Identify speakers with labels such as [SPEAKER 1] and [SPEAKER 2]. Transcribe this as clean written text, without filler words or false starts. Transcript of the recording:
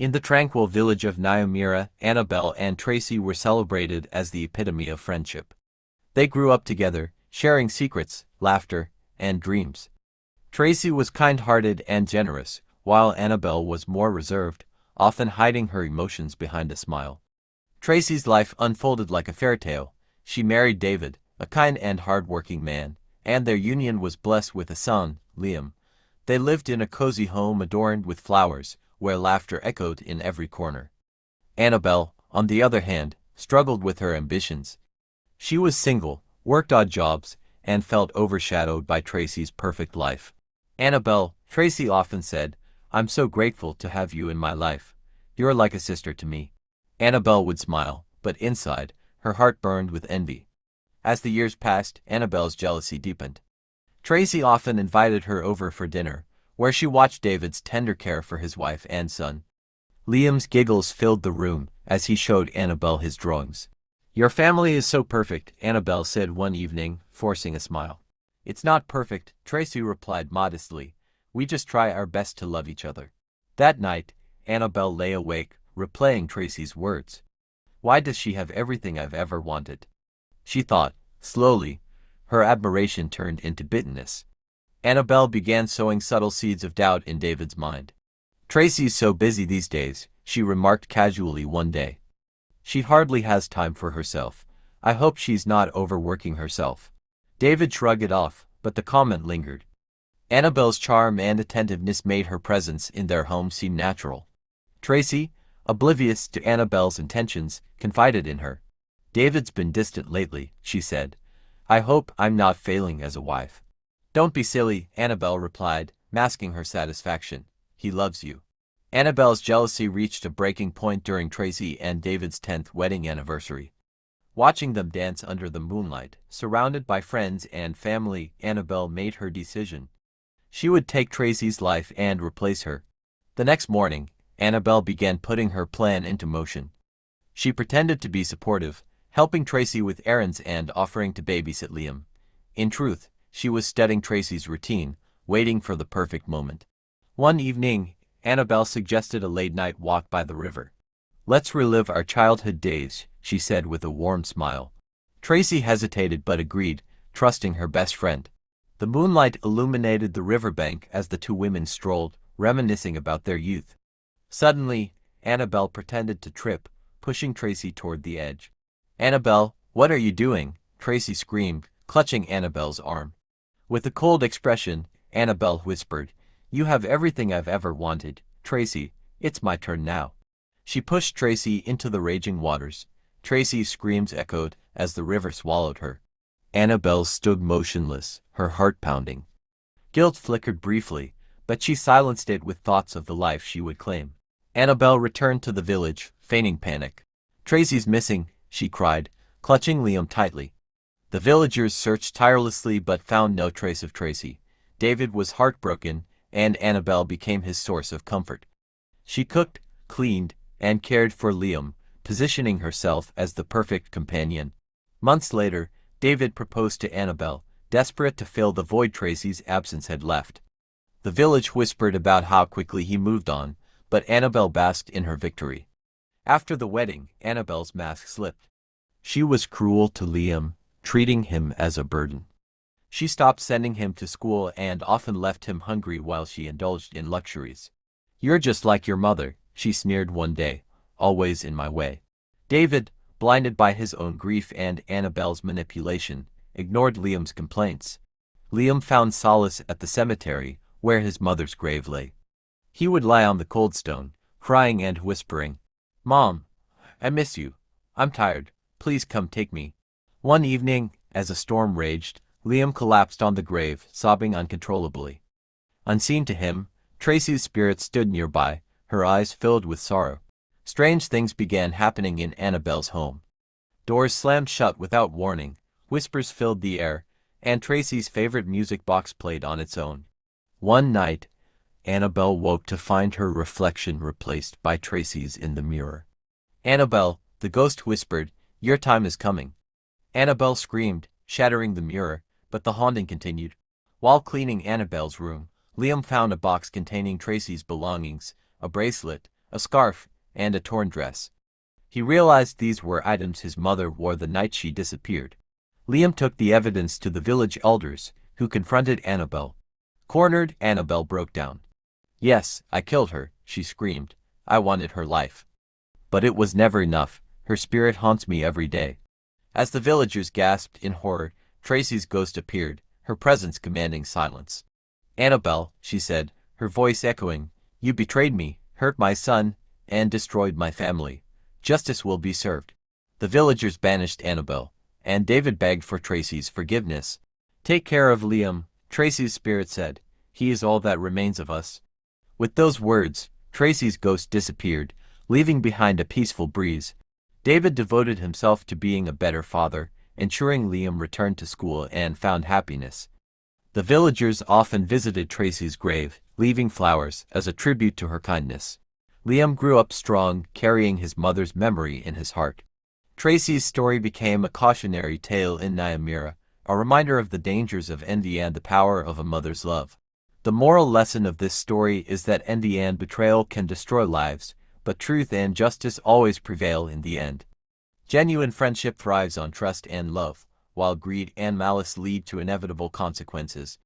[SPEAKER 1] In the tranquil village of Nyamira, Annabelle and Tracy were celebrated as the epitome of friendship. They grew up together, sharing secrets, laughter, and dreams. Tracy was kind-hearted and generous, while Annabelle was more reserved, often hiding her emotions behind a smile. Tracy's life unfolded like a fairy tale. She married David, a kind and hard-working man, and their union was blessed with a son, Liam. They lived in a cozy home adorned with flowers, where laughter echoed in every corner. Annabelle, on the other hand, struggled with her ambitions. She was single, worked odd jobs, and felt overshadowed by Tracy's perfect life. Annabelle, Tracy often said, "I'm so grateful to have you in my life. You're like a sister to me." Annabelle would smile, but inside, her heart burned with envy. As the years passed, Annabelle's jealousy deepened. Tracy often invited her over for dinner, where she watched David's tender care for his wife and son. Liam's giggles filled the room as he showed Annabelle his drawings. "Your family is so perfect," Annabelle said one evening, forcing a smile. "It's not perfect," Tracy replied modestly. "We just try our best to love each other." That night, Annabelle lay awake, replaying Tracy's words. "Why does she have everything I've ever wanted?" She thought. Slowly, her admiration turned into bitterness. Annabelle began sowing subtle seeds of doubt in David's mind. "Tracy's so busy these days," she remarked casually one day. "She hardly has time for herself. I hope she's not overworking herself." David shrugged it off, but the comment lingered. Annabelle's charm and attentiveness made her presence in their home seem natural. Tracy, oblivious to Annabelle's intentions, confided in her. "David's been distant lately," she said. "I hope I'm not failing as a wife." "Don't be silly," Annabelle replied, masking her satisfaction. "He loves you." Annabelle's jealousy reached a breaking point during Tracy and David's 10th wedding anniversary. Watching them dance under the moonlight, surrounded by friends and family, Annabelle made her decision. She would take Tracy's life and replace her. The next morning, Annabelle began putting her plan into motion. She pretended to be supportive, helping Tracy with errands and offering to babysit Liam. In truth, she was studying Tracy's routine, waiting for the perfect moment. One evening, Annabelle suggested a late-night walk by the river. "Let's relive our childhood days," she said with a warm smile. Tracy hesitated but agreed, trusting her best friend. The moonlight illuminated the riverbank as the two women strolled, reminiscing about their youth. Suddenly, Annabelle pretended to trip, pushing Tracy toward the edge. "Annabelle, what are you doing?" Tracy screamed, clutching Annabelle's arm. With a cold expression, Annabelle whispered, "You have everything I've ever wanted, Tracy. It's my turn now." She pushed Tracy into the raging waters. Tracy's screams echoed as the river swallowed her. Annabelle stood motionless, her heart pounding. Guilt flickered briefly, but she silenced it with thoughts of the life she would claim. Annabelle returned to the village, feigning panic. "Tracy's missing," she cried, clutching Liam tightly. The villagers searched tirelessly but found no trace of Tracy. David was heartbroken, and Annabelle became his source of comfort. She cooked, cleaned, and cared for Liam, positioning herself as the perfect companion. Months later, David proposed to Annabelle, desperate to fill the void Tracy's absence had left. The village whispered about how quickly he moved on, but Annabelle basked in her victory. After the wedding, Annabelle's mask slipped. She was cruel to Liam, treating him as a burden. She stopped sending him to school and often left him hungry while she indulged in luxuries. "You're just like your mother," she sneered one day, "always in my way." David, blinded by his own grief and Annabelle's manipulation, ignored Liam's complaints. Liam found solace at the cemetery, where his mother's grave lay. He would lie on the cold stone, crying and whispering, "Mom, I miss you. I'm tired. Please come take me." One evening, as a storm raged, Liam collapsed on the grave, sobbing uncontrollably. Unseen to him, Tracy's spirit stood nearby, her eyes filled with sorrow. Strange things began happening in Annabelle's home. Doors slammed shut without warning, whispers filled the air, and Tracy's favorite music box played on its own. One night, Annabelle woke to find her reflection replaced by Tracy's in the mirror. "Annabelle," the ghost whispered, "your time is coming." Annabelle screamed, shattering the mirror, but the haunting continued. While cleaning Annabelle's room, Liam found a box containing Tracy's belongings, a bracelet, a scarf, and a torn dress. He realized these were items his mother wore the night she disappeared. Liam took the evidence to the village elders, who confronted Annabelle. Cornered, Annabelle broke down. "Yes, I killed her," she screamed. "I wanted her life. But it was never enough. Her spirit haunts me every day." As the villagers gasped in horror, Tracy's ghost appeared, her presence commanding silence. "Annabelle," she said, her voice echoing, "you betrayed me, hurt my son, and destroyed my family. Justice will be served." The villagers banished Annabelle, and David begged for Tracy's forgiveness. "Take care of Liam," Tracy's spirit said. "He is all that remains of us." With those words, Tracy's ghost disappeared, leaving behind a peaceful breeze. David devoted himself to being a better father, ensuring Liam returned to school and found happiness. The villagers often visited Tracy's grave, leaving flowers as a tribute to her kindness. Liam grew up strong, carrying his mother's memory in his heart. Tracy's story became a cautionary tale in Nigerianmovies, a reminder of the dangers of envy and the power of a mother's love. The moral lesson of this story is that envy and betrayal can destroy lives, but truth and justice always prevail in the end. Genuine friendship thrives on trust and love, while greed and malice lead to inevitable consequences.